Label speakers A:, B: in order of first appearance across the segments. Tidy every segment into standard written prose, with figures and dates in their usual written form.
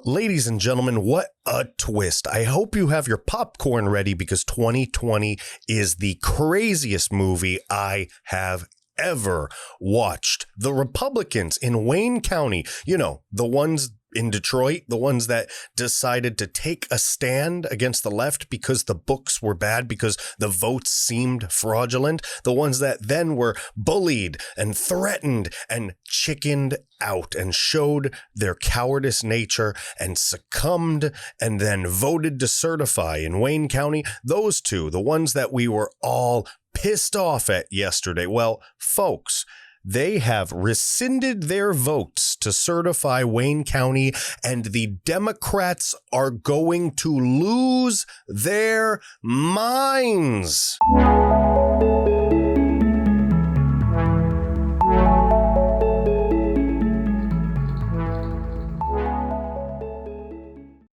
A: Ladies and gentlemen, what a twist. I hope you have your popcorn ready because 2020 is the craziest movie I have ever watched. The Republicans in Wayne County, the ones in Detroit, the ones that decided to take a stand against the left because the books were bad, because the votes seemed fraudulent, the ones that then were bullied and threatened and chickened out and showed their cowardice nature and succumbed and then voted to certify in Wayne County. Those two, the ones that we were all pissed off at yesterday. Well, folks, they have rescinded their votes to certify Wayne County, and the Democrats are going to lose their minds.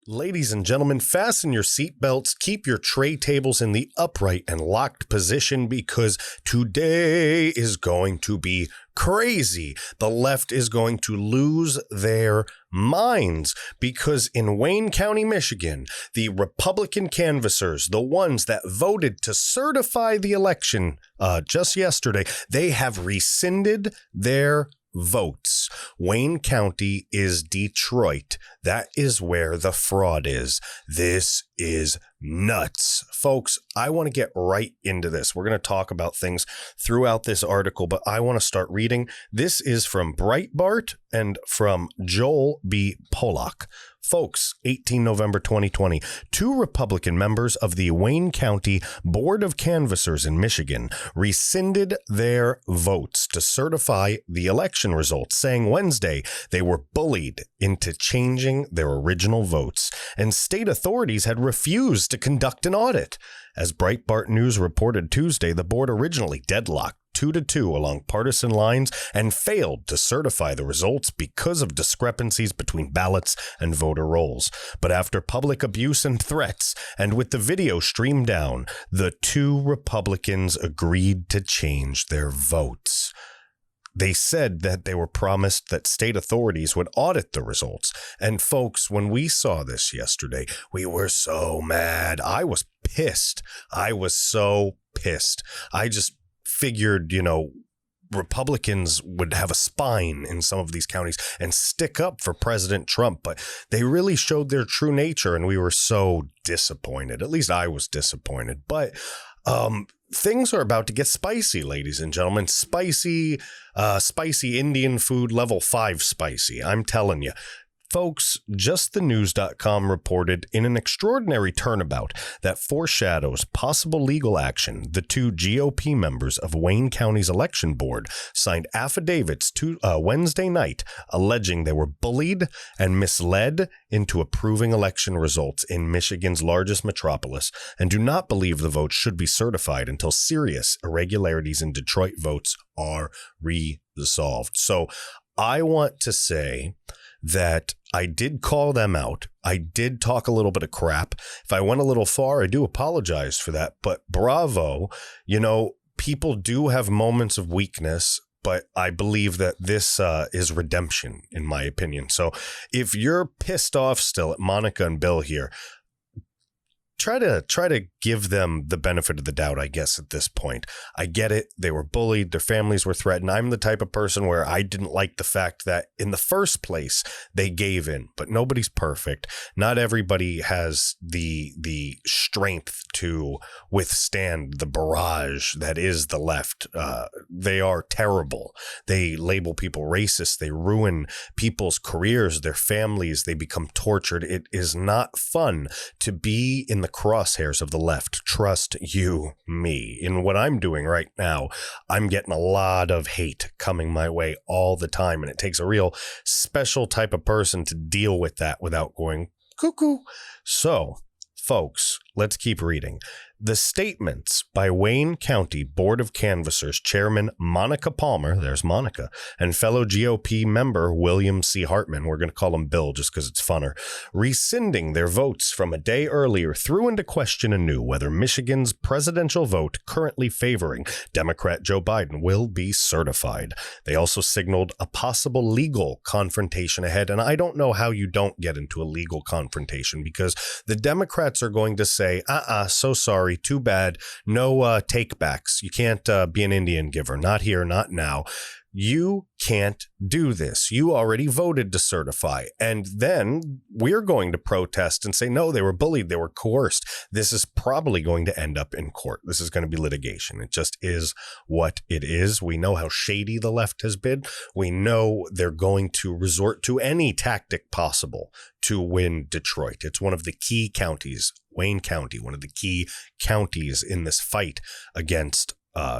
A: Ladies and gentlemen, fasten your seatbelts, keep your tray tables in the upright and locked position because today is going to be crazy. The left is going to lose their minds because in Wayne County, Michigan, the Republican canvassers, the ones that voted to certify the election just yesterday, they have rescinded their votes. Wayne County is Detroit. That is where the fraud is. This is nuts. Folks, I want to get right into this. We're going to talk about things throughout this article, but I want to start reading. This is from Breitbart and from Joel B. Polak. Folks, 18 November 2020, two Republican members of the Wayne County Board of Canvassers in Michigan rescinded their votes to certify the election results, saying Wednesday they were bullied into changing their original votes, and state authorities had refused to conduct an audit. As Breitbart News reported Tuesday, the board originally deadlocked 2-2 along partisan lines and failed to certify the results because of discrepancies between ballots and voter rolls. But after public abuse and threats, and with the video streamed down, the two Republicans agreed to change their votes. They said that they were promised that state authorities would audit the results. And folks, when we saw this yesterday, we were so mad. I was pissed. I was so pissed. I just figured, Republicans would have a spine in some of these counties and stick up for President Trump, but they really showed their true nature, and we were so disappointed. At least I was disappointed. But things are about to get spicy, ladies and gentlemen. Spicy Indian food, level 5 spicy. I'm telling you. Folks, JustTheNews.com reported in an extraordinary turnabout that foreshadows possible legal action. The two GOP members of Wayne County's election board signed affidavits Wednesday night alleging they were bullied and misled into approving election results in Michigan's largest metropolis and do not believe the votes should be certified until serious irregularities in Detroit votes are resolved. So I want to say that I did call them out. I did talk a little bit of crap. If I went a little far, I do apologize for that. But bravo, people do have moments of weakness, but I believe that this is redemption, in my opinion. So if you're pissed off still at Monica and Bill here, try to give them the benefit of the doubt, I guess, at this point. I get it. They were bullied. Their families were threatened. I'm the type of person where I didn't like the fact that in the first place they gave in, but nobody's perfect. Not everybody has the strength to withstand the barrage that is the left. They are terrible. They label people racist. They ruin people's careers, their families. They become tortured. It is not fun to be in the crosshairs of the left. Trust you me. In what I'm doing right now, I'm getting a lot of hate coming my way all the time, and it takes a real special type of person to deal with that without going cuckoo. So, folks, Let's keep reading. The statements by Wayne County Board of Canvassers Chairman Monica Palmer, there's Monica, and fellow GOP member William C. Hartman, we're going to call him Bill just because it's funner, rescinding their votes from a day earlier threw into question anew whether Michigan's presidential vote currently favoring Democrat Joe Biden will be certified. They also signaled a possible legal confrontation ahead, and I don't know how you don't get into a legal confrontation because the Democrats are going to say, so sorry, too bad, no takebacks. You can't be an Indian giver. Not here, not now. You can't do this. You already voted to certify. And then we're going to protest and say, no, they were bullied. They were coerced. This is probably going to end up in court. This is going to be litigation. It just is what it is. We know how shady the left has been. We know they're going to resort to any tactic possible to win Detroit. It's one of the key counties, Wayne County, one of the key counties in this fight against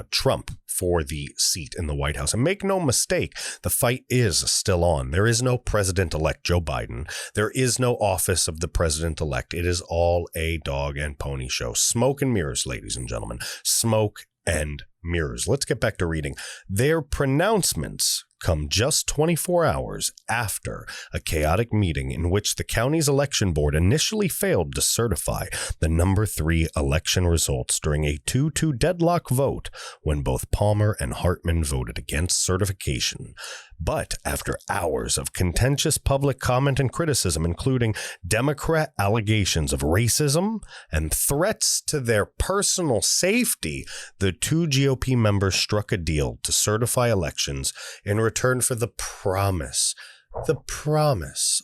A: Trump for the seat in the White House. And make no mistake, the fight is still on. There is no president-elect Joe Biden. There is no office of the president-elect. It is all a dog and pony show. Smoke and mirrors, ladies and gentlemen. Smoke and mirrors. Let's get back to reading. Their pronouncements come just 24 hours after a chaotic meeting in which the county's election board initially failed to certify the number 3 election results during a 2-2 deadlock vote when both Palmer and Hartman voted against certification. But after hours of contentious public comment and criticism, including Democrat allegations of racism and threats to their personal safety, the 2 GOP members struck a deal to certify elections in return for the promise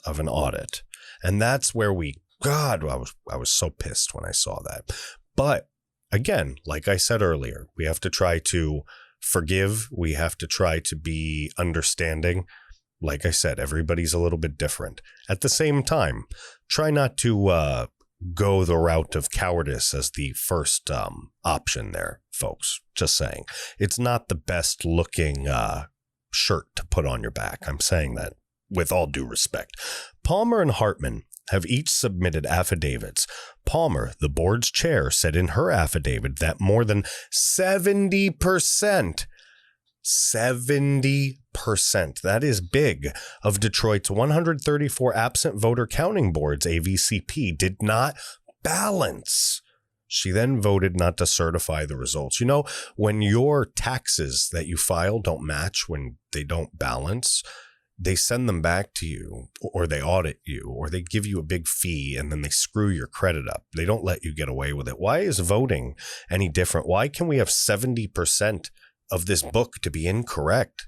A: of an audit. And that's where I was so pissed when I saw that. But again, like I said earlier, we have to try to forgive. We have to try to be understanding. Like I said, everybody's a little bit different. At the same time, try not to go the route of cowardice as the first option there, folks. Just saying. It's not the best looking shirt to put on your back. I'm saying that with all due respect. Palmer and Hartman have each submitted affidavits. Palmer, the board's chair, said in her affidavit that more than 70%, that is big, of Detroit's 134 absent voter counting boards, AVCP, did not balance. She then voted not to certify the results. You know, when your taxes that you file don't match, when they don't balance, they send them back to you, or they audit you, or they give you a big fee, and then they screw your credit up. They don't let you get away with it. Why is voting any different? Why can we have 70% of this book to be incorrect?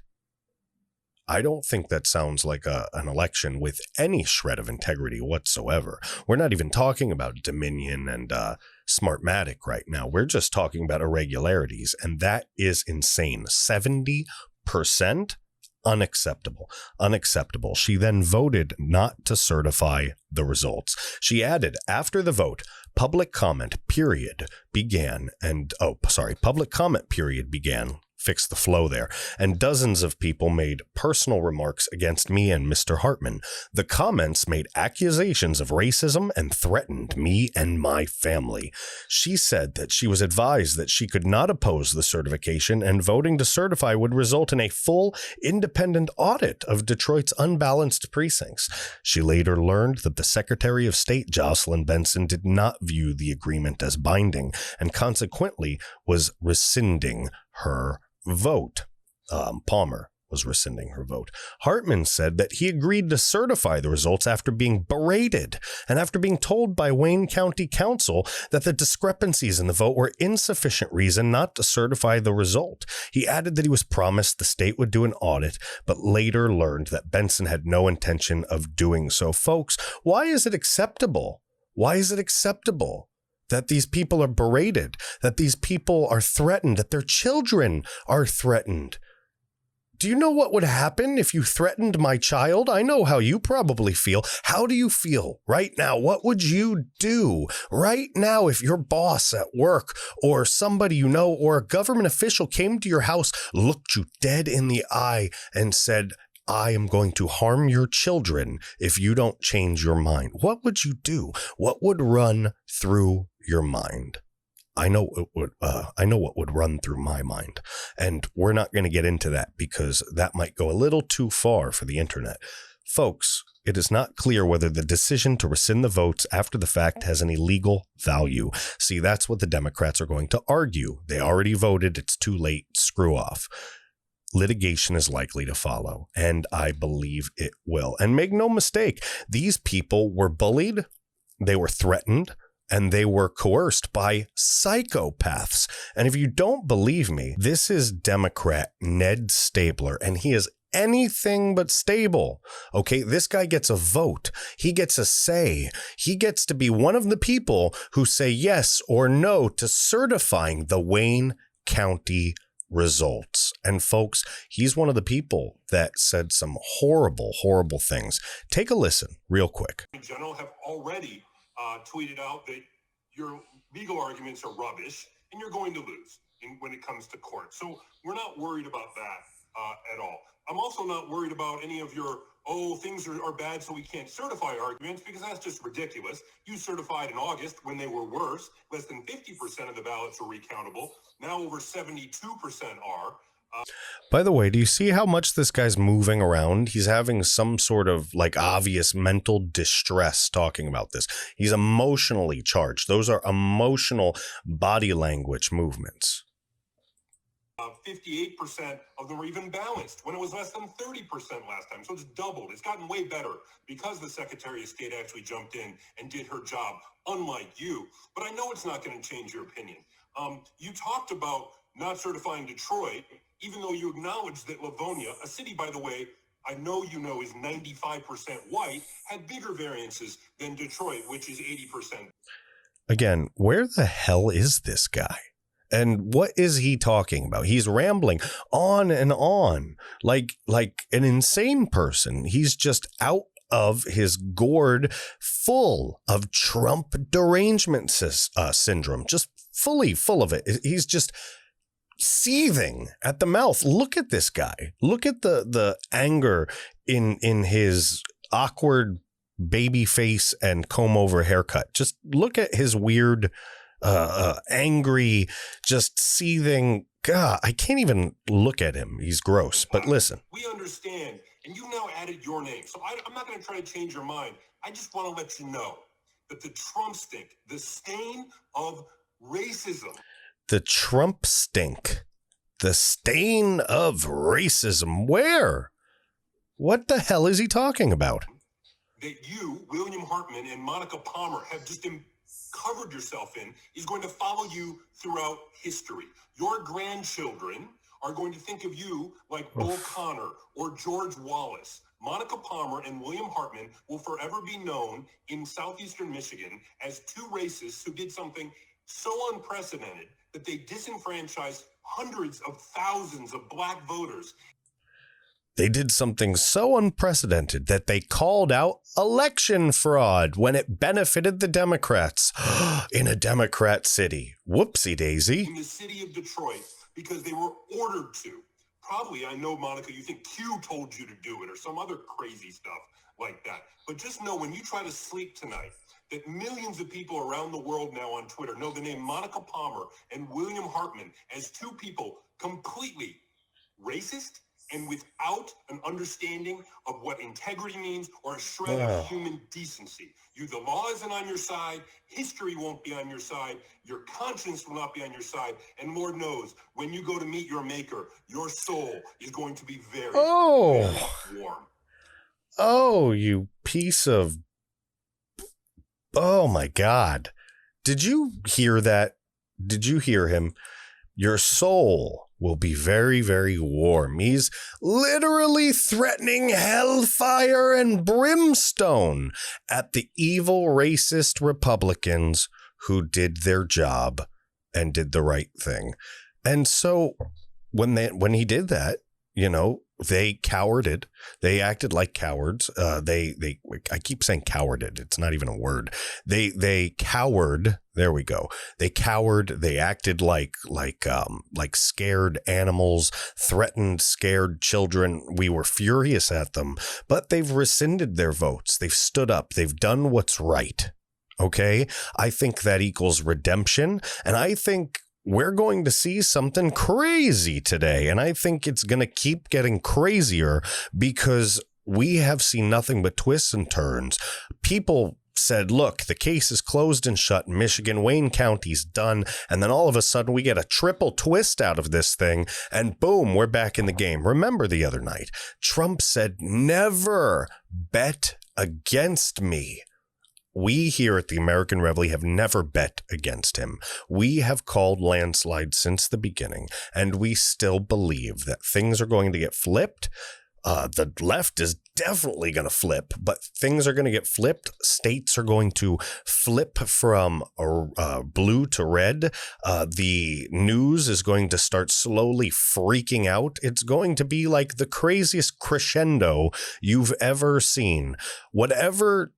A: I don't think that sounds like an election with any shred of integrity whatsoever. We're not even talking about Dominion and Smartmatic right now. We're just talking about irregularities, and that is insane. 70%? Unacceptable. She then voted not to certify the results. She added, after the vote, public comment period began. Fix the flow there. And dozens of people made personal remarks against me and Mr. Hartman. The comments made accusations of racism and threatened me and my family. She said that she was advised that she could not oppose the certification, and voting to certify would result in a full independent audit of Detroit's unbalanced precincts. She later learned that the Secretary of State, Jocelyn Benson, did not view the agreement as binding and consequently was rescinding her vote. Palmer was rescinding her vote. Hartman said that he agreed to certify the results after being berated and after being told by Wayne County Council that the discrepancies in the vote were insufficient reason not to certify the result. He added that he was promised the state would do an audit, but later learned that Benson had no intention of doing so. Folks, why is it acceptable? Why is it acceptable that these people are berated, that these people are threatened, that their children are threatened? Do you know what would happen if you threatened my child? I know how you probably feel. How do you feel right now? What would you do right now if your boss at work or somebody you know or a government official came to your house, looked you dead in the eye and said, I am going to harm your children if you don't change your mind. What would you do? What would run through your mind? I know what would run through my mind, and we're not going to get into that because that might go a little too far for the internet. Folks, it is not clear whether the decision to rescind the votes after the fact has any legal value. See, that's what the Democrats are going to argue. They already voted. It's too late. Screw off. Litigation is likely to follow, and I believe it will. And make no mistake, these people were bullied, they were threatened, and they were coerced by psychopaths. And if you don't believe me, this is Democrat Ned Stabler, and he is anything but stable. Okay, this guy gets a vote. He gets a say. He gets to be one of the people who say yes or no to certifying the Wayne County results. And folks, he's one of the people that said some horrible, horrible things. Take a listen real quick.
B: In general, have already tweeted out that your legal arguments are rubbish and you're going to lose when it comes to court. So we're not worried about that at all. I'm also not worried about any of your, things are bad so we can't certify arguments, because that's just ridiculous. You certified in August when they were worse. Less than 50% of the ballots were recountable. Now over 72% are.
A: By the way, do you see how much this guy's moving around? He's having some sort of like obvious mental distress talking about this. He's emotionally charged. Those are emotional body language movements.
B: 58% of them were even balanced when it was less than 30% last time. So it's doubled. It's gotten way better because the Secretary of State actually jumped in and did her job, unlike you. But I know it's not going to change your opinion. You talked about not certifying Detroit, even though you acknowledged that Livonia, a city, by the way, I know you know is 95% white, had bigger variances than Detroit, which is 80%.
A: Again, where the hell is this guy? And what is he talking about? He's rambling on and on like an insane person. He's just out of his gourd, full of Trump derangement syndrome, just fully full of it. He's just seething at the mouth. Look at this guy. Look at the anger in his awkward baby face and comb over haircut. Just look at his weird, angry, just seething. God, I can't even look at him. He's gross. But listen.
B: We understand. And you now added your name. So I'm not going to try to change your mind. I just want to let you know that the Trump stink, the stain of racism.
A: The Trump stink, the stain of racism. Where? What the hell is he talking about?
B: That you, William Hartman, and Monica Palmer have just covered yourself in is going to follow you throughout history. Your grandchildren are going to think of you like Bull Connor or George Wallace. Monica Palmer and William Hartman will forever be known in southeastern Michigan as two racists who did something so unprecedented that they disenfranchised hundreds of thousands of black voters.
A: They did something so unprecedented that they called out election fraud when it benefited the Democrats in a Democrat city. Whoopsie daisy.
B: In the city of Detroit, because they were ordered to. Probably, I know, Monica, you think Q told you to do it or some other crazy stuff like that. But just know when you try to sleep tonight, that millions of people around the world now on Twitter know the name Monica Palmer and William Hartman as two people completely racist and without an understanding of what integrity means or a shred of human decency. The law isn't on your side, history won't be on your side, your conscience will not be on your side, and Lord knows, when you go to meet your maker, your soul is going to be very, very warm.
A: Oh, you piece of... Oh, my God. Did you hear that? Did you hear him? Your soul will be very, very warm. He's literally threatening hellfire and brimstone at the evil racist Republicans who did their job and did the right thing. And so when he did that, they cowarded. They acted like cowards. I keep saying cowarded. It's not even a word. They cowered. There we go. They cowered. They acted like scared animals, threatened, scared children. We were furious at them, but they've rescinded their votes. They've stood up. They've done what's right. Okay. I think that equals redemption. And I think we're going to see something crazy today. And I think it's going to keep getting crazier because we have seen nothing but twists and turns. People said, look, the case is closed and shut in Michigan. Wayne County's done. And then all of a sudden we get a triple twist out of this thing. And boom, we're back in the game. Remember the other night, Trump said, never bet against me. We here at the American Reveille have never bet against him. We have called landslides since the beginning, and we still believe that things are going to get flipped. The left is definitely going to flip, but things are going to get flipped. States are going to flip from blue to red. The news is going to start slowly freaking out. It's going to be like the craziest crescendo you've ever seen. Whatever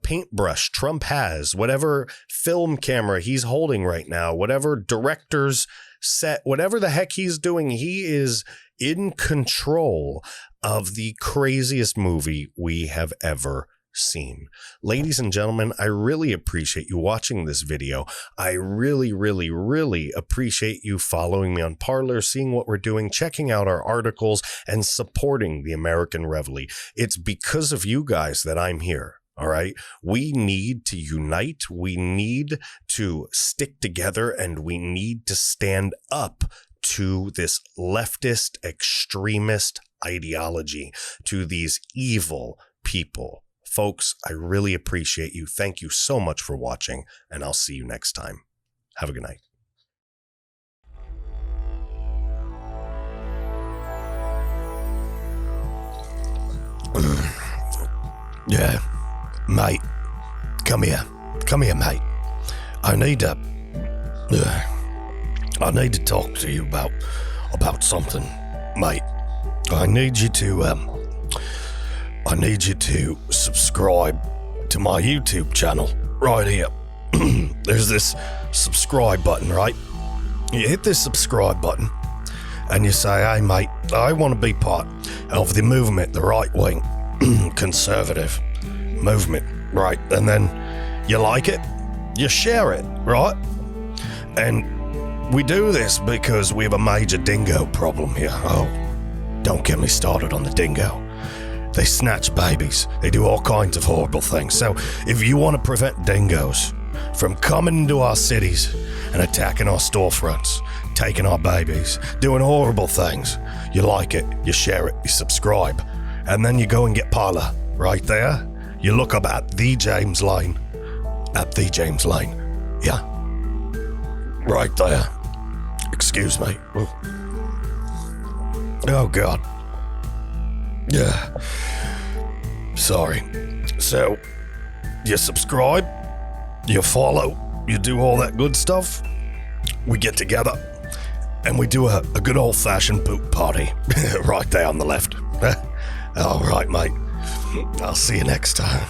A: paintbrush Trump has, whatever film camera he's holding right now, whatever director's set, whatever the heck he's doing, he is in control of the craziest movie we have ever seen. Ladies and gentlemen, I really appreciate you watching this video. I really, really, really appreciate you following me on Parler, seeing what we're doing, checking out our articles, and supporting the American Reveille. It's because of you guys that I'm here. All right. We need to unite. We need to stick together, and we need to stand up to this leftist extremist ideology, to these evil people. Folks, I really appreciate you. Thank you so much for watching, and I'll see you next time. Have a good night.
C: Yeah. Mate, come here, mate. I need to talk to you about something, mate. I need you to subscribe to my YouTube channel right here. There's this subscribe button, right? You hit this subscribe button and you say, hey, mate, I want to be part of the movement, the right wing, conservative movement, right? And then you like it, you share it, right? And we do this because we have a major dingo problem here. Oh, don't get me started on the dingo. They snatch babies. They do all kinds of horrible things. So if you want to prevent dingoes from coming into our cities and attacking our storefronts, taking our babies, doing horrible things, you like it, you share it, you subscribe, and then you go and get Parler right there. You look up at the James Lane. Yeah. Right there. Excuse me. Oh, God. Yeah. Sorry. So, you subscribe, you follow, you do all that good stuff. We get together and we do a good old-fashioned poop party right there on the left. All right, mate. I'll see you next time.